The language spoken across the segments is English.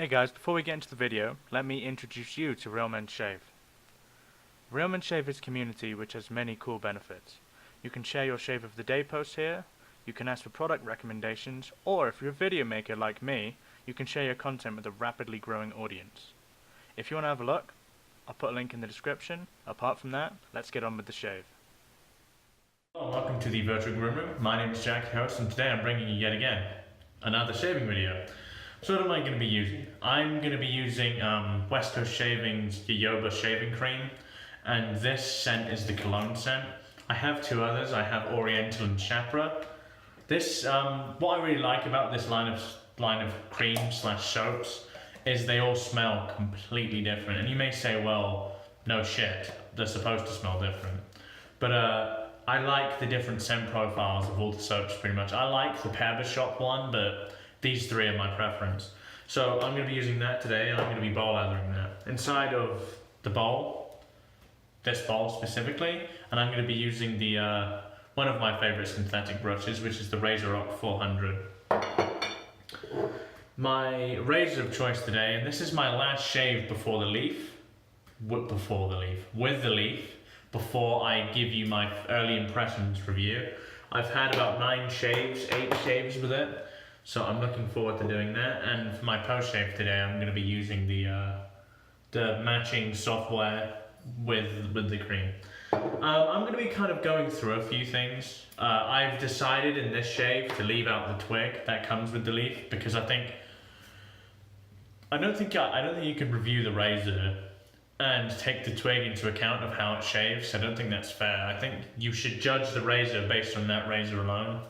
Hey guys, before we get into the video, let me introduce you to Real Men Shave. Real Men Shave is a community which has many cool benefits. You can share your shave of the day post here, you can ask for product recommendations, or if you're a video maker like me, you can share your content with a rapidly growing audience. If you want to have a look, I'll put a link in the description. Apart from that, let's get on with the shave. Hello, welcome to the Virtual Groom Room. My name is Jack, host, and today I'm bringing you yet again another shaving video. So what am I going to be using? I'm going to be using West Coast Shaving's Jojoba shaving cream, and this scent is the Cologne scent. I have two others. I have Oriental and Chapra. This, what I really like about this line of cream/soaps is they all smell completely different. And you may say, well, no shit, they're supposed to smell different. But I like the different scent profiles of all the soaps pretty much. I like the Pebble Shop one, but these three are my preference. So I'm going to be using that today, and I'm going to be bowl lathering that. Inside of the bowl, this bowl specifically, and I'm going to be using the one of my favorite synthetic brushes, which is the Razorock 400. My razor of choice today, and this is my last shave before the leaf, with the leaf, before I give you my early impressions review. I've had about 8 shaves with it, so I'm looking forward to doing that. And for my post shave today, I'm going to be using the matching software with the cream. I'm going to be kind of going through a few things. I've decided in this shave to leave out the twig that comes with the leaf, because I don't think you can review the razor and take the twig into account of how it shaves. I don't think that's fair. I think you should judge the razor based on that razor alone.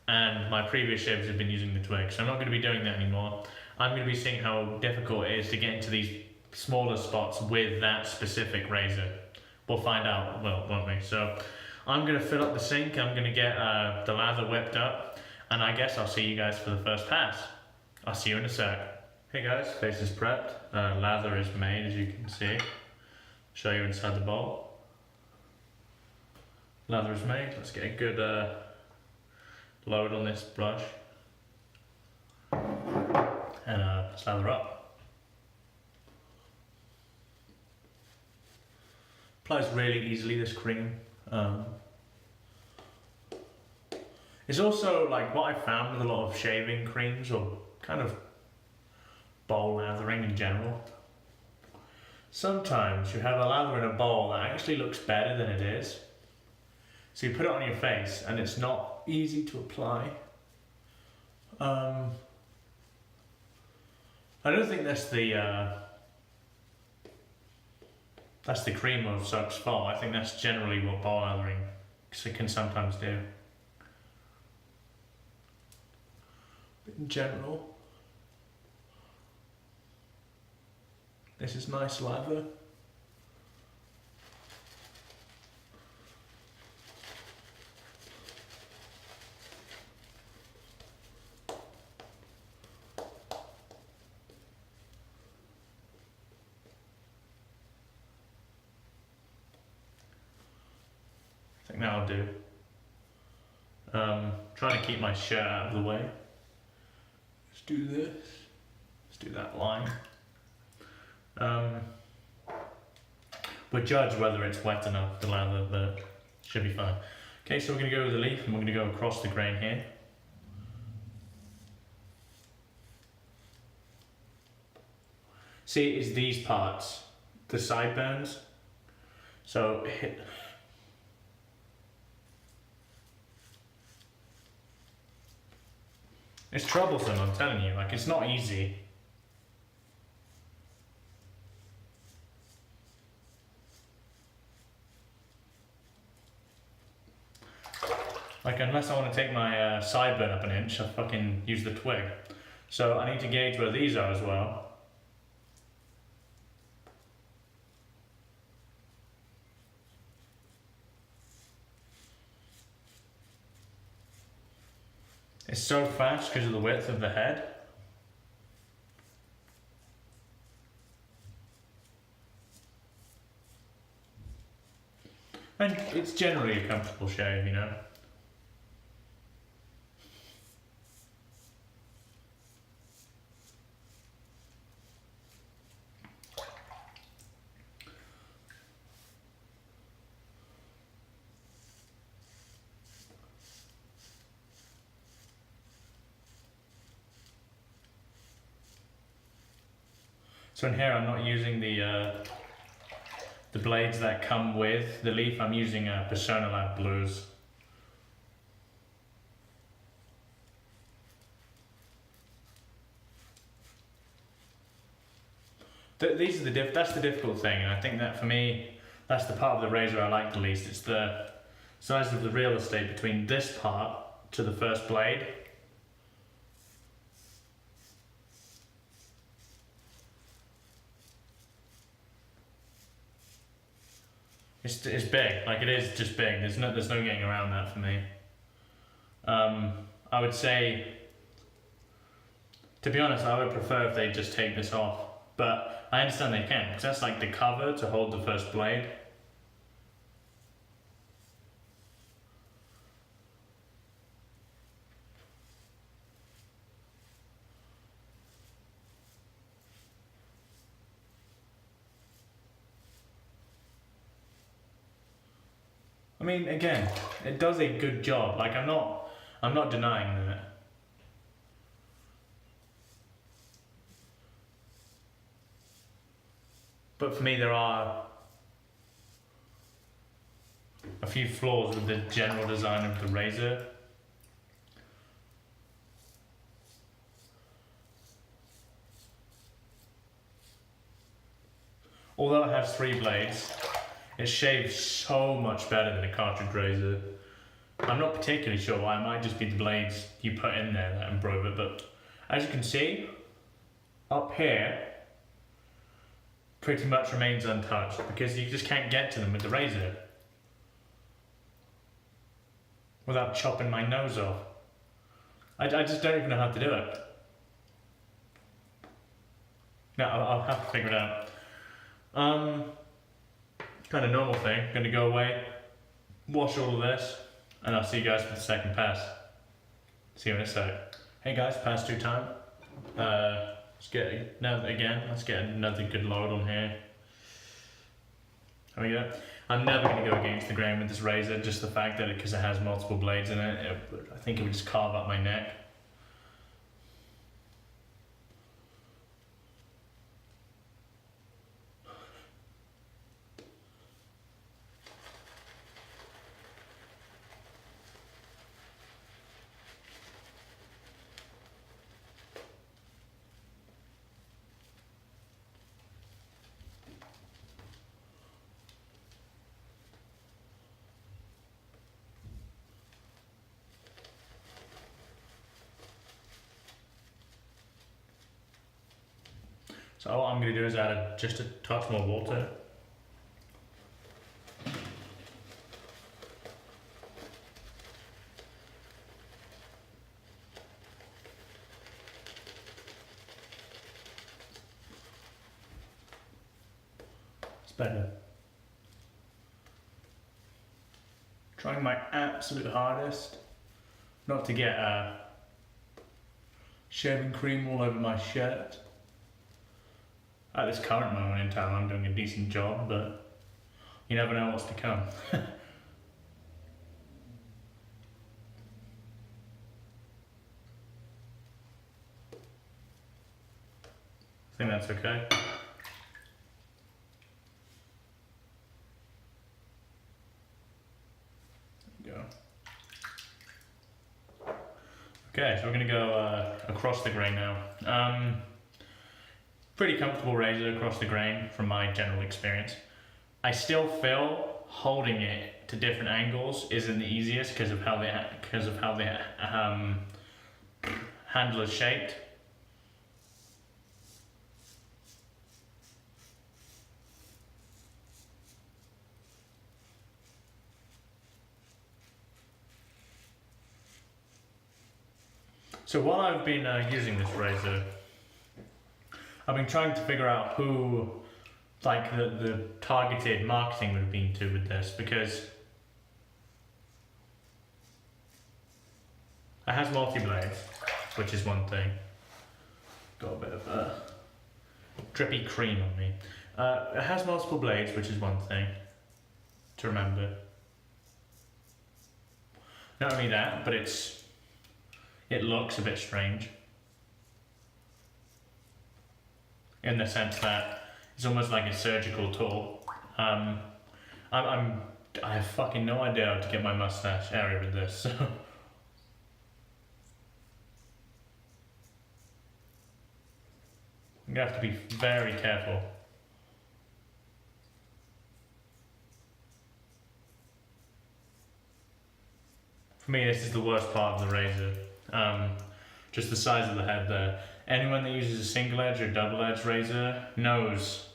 And my previous shaves have been using the twig, so I'm not going to be doing that anymore. I'm going to be seeing how difficult it is to get into these smaller spots with that specific razor. We'll find out, well, won't we? So I'm going to fill up the sink, I'm going to get the lather whipped up, and I guess I'll see you guys for the first pass. I'll see you in a sec. Hey guys, face is prepped, lather is made, as you can see. Show you inside the bowl. Lather is made. Let's get a good load on this brush, and let's lather up. Applies really easily, this cream. It's also like what I found with a lot of shaving creams, or kind of bowl lathering in general. Sometimes you have a lather in a bowl that actually looks better than it is. So you put it on your face and it's not easy to apply. I don't think that's the cream of soap's fault. I think that's generally what bowl lathering can sometimes do. But in general, this is nice lather. I think that'll do. Trying to keep my shirt out of the way. Let's do this. Let's do that line. We'll judge whether it's wet enough to lather, but should be fine. Okay, so we're going to go with the leaf, and we're going to go across the grain here. See, it's these parts, the sideburns. So hit. It's troublesome, I'm telling you. Like, it's not easy. Like, unless I want to take my sideburn up an inch, I fucking use the twig. So I need to gauge where these are as well. It's so fast because of the width of the head. And it's generally a comfortable shave, you know. So in here I'm not using the blades that come with the leaf. I'm using Persona Lab blues. These are that's the difficult thing, and I think that for me, that's the part of the razor I like the least. It's the size of the real estate between this part to the first blade. It's big, like it is just big. There's no getting around that for me. I would say, to be honest, I would prefer if they just take this off, but I understand they can, because that's like the cover to hold the first blade. I mean, again, it does a good job. Like I'm not denying that. But for me, there are a few flaws with the general design of the razor. Although it has 3 blades, it shaves so much better than a cartridge razor. I'm not particularly sure why. It might just be the blades you put in there that improve it, but as you can see, up here, pretty much remains untouched because you just can't get to them with the razor without chopping my nose off. I just don't even know how to do it. No, I'll have to figure it out. Kind of normal thing. Gonna go away, wash all of this, and I'll see you guys for the second pass. See you in a sec. Hey guys, pass 2 time. Let's get another good load on here. There we go. I'm never going to go against the grain with this razor, just the fact that because it has multiple blades in it, I think it would just carve up my neck. So what I'm going to do is add just a touch more water. It's better. Trying my absolute hardest not to get shaving cream all over my shirt. At this current moment in time, I'm doing a decent job, but you never know what's to come. I think that's okay. There we go. Okay, so we're going to go across the grain now. Pretty comfortable razor across the grain from my general experience. I still feel holding it to different angles isn't the easiest because of how the handle is shaped. So while I've been using this razor, I've been trying to figure out who, like, the targeted marketing would have been to with this, because it has multi-blades, which is one thing. Got a bit of drippy cream on me. It has multiple blades, which is one thing to remember. Not only that, but it looks a bit strange. in the sense that it's almost like a surgical tool. I have fucking no idea how to get my mustache area with this, so. You have to be very careful. For me, this is the worst part of the razor. Just the size of the head there. Anyone that uses a single edge or double edge razor knows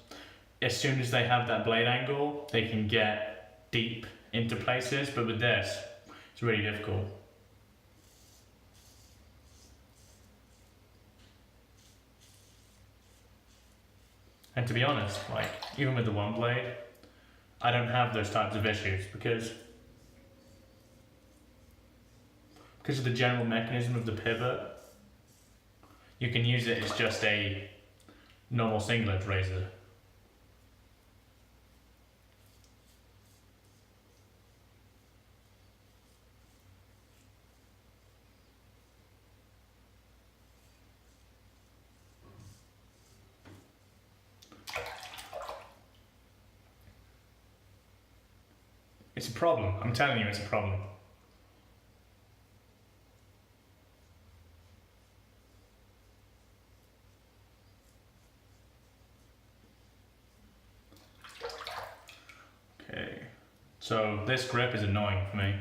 as soon as they have that blade angle, they can get deep into places, but with this, it's really difficult. And to be honest, like, even with the one blade, I don't have those types of issues because of the general mechanism of the pivot. You can use it as just a normal single edge razor. It's a problem. I'm telling you, it's a problem. Okay, so this grip is annoying for me.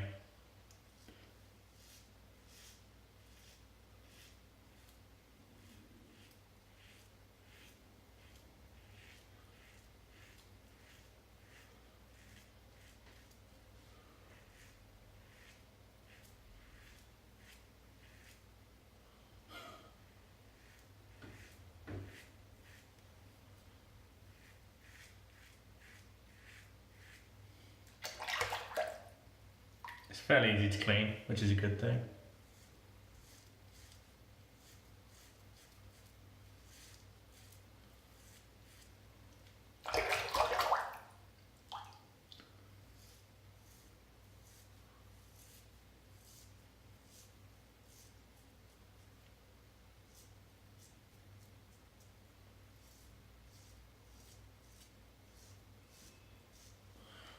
It's fairly easy to clean, which is a good thing.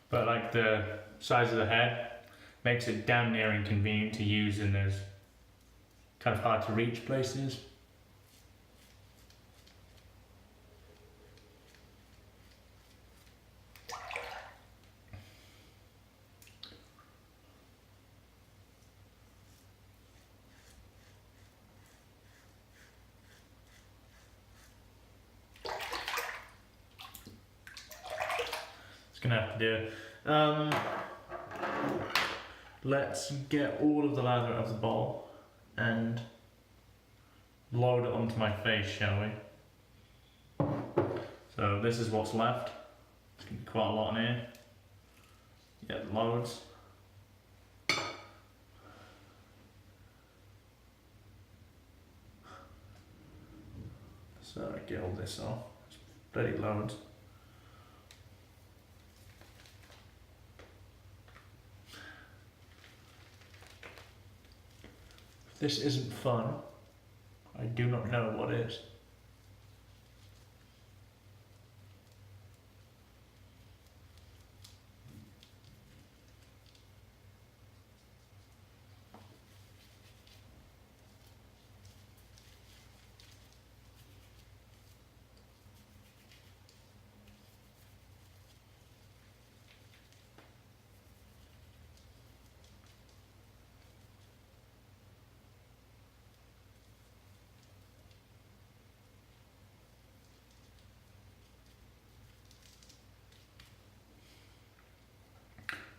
But like the size of the head makes it damn near inconvenient to use in those kind of hard to reach places. Gonna have to do. Let's get all of the lather out of the bowl and load it onto my face, shall we? So this is what's left. It's gonna be quite a lot in here. Yeah, loads. So get all this off. It's bloody loads. This isn't fun. I do not know what is.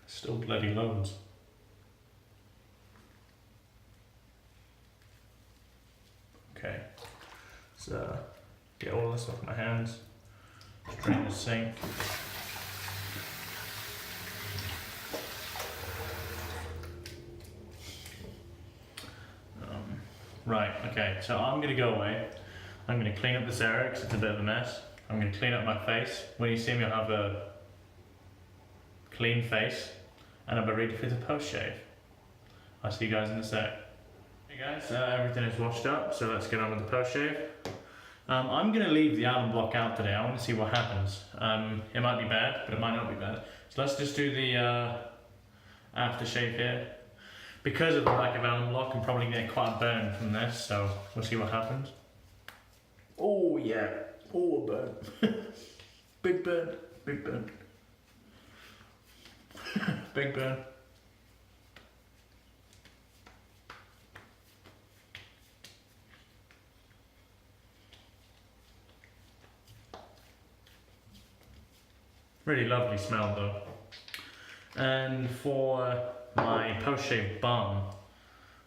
Still bloody loads. Okay, so get all this off my hands, drain the sink. Right, okay, so I'm gonna go away. I'm gonna clean up this area because it's a bit of a mess. I'm gonna clean up my face. When you see me, I'll have a clean face. And I'll be ready for the post shave. I'll see you guys in a sec. Hey guys, everything is washed up, so let's get on with the post shave. I'm going to leave the alum block out today. I want to see what happens. It might be bad, but it might not be bad. So let's just do the aftershave here. Because of the lack of alum block, I'm probably getting quite a burn from this, so we'll see what happens. Oh yeah, oh a burn. Big burn, big burn. Big burn. Really lovely smell though. And for my post-shave balm,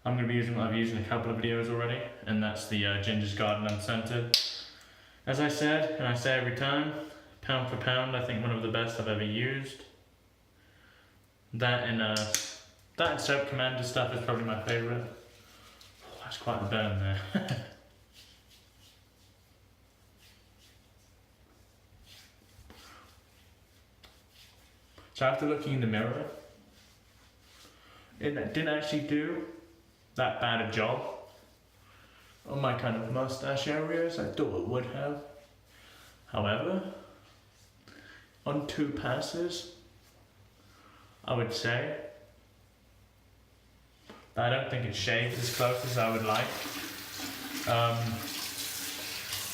I'm going to be using what I've used in a couple of videos already, and that's the Ginger's Garden Unscented. As I said, and I say every time, pound for pound, I think one of the best I've ever used. That and Soap Commander stuff is probably my favourite. Oh, that's quite a burn there. So after looking in the mirror, it didn't actually do that bad a job on my kind of mustache areas. I thought it would have. However, on 2 passes, I would say I don't think it shaved as close as I would like.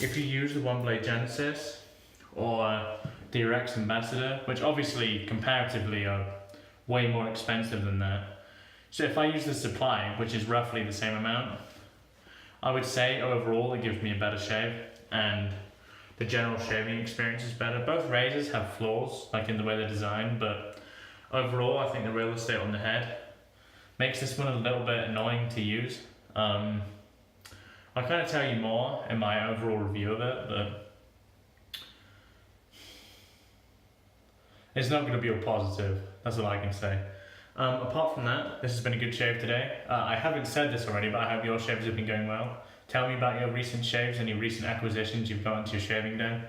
If you use the One Blade Genesis or the Rex Ambassador, which obviously comparatively are way more expensive than that. So if I use the supply, which is roughly the same amount, I would say overall it gives me a better shave and the general shaving experience is better. Both razors have flaws, like in the way they're designed, but overall I think the real estate on the head makes this one a little bit annoying to use. I'll kind of tell you more in my overall review of it, but it's not going to be a positive, that's all I can say. Apart from that, this has been a good shave today. I haven't said this already, but I hope your shaves have been going well. Tell me about your recent shaves, any recent acquisitions you've got into your shaving den.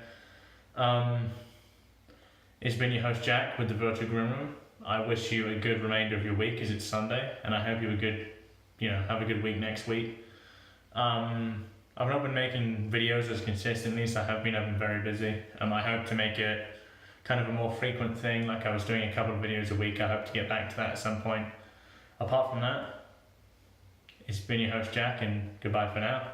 It's been your host Jack with the Virtual Groom Room. I wish you a good remainder of your week as it's Sunday, and I hope you have a good week next week. I've not been making videos as consistently, so I have been very busy. I hope to make it kind of a more frequent thing, like I was doing a couple of videos a week. I hope to get back to that at some point. Apart from that, it's been your host Jack, and goodbye for now.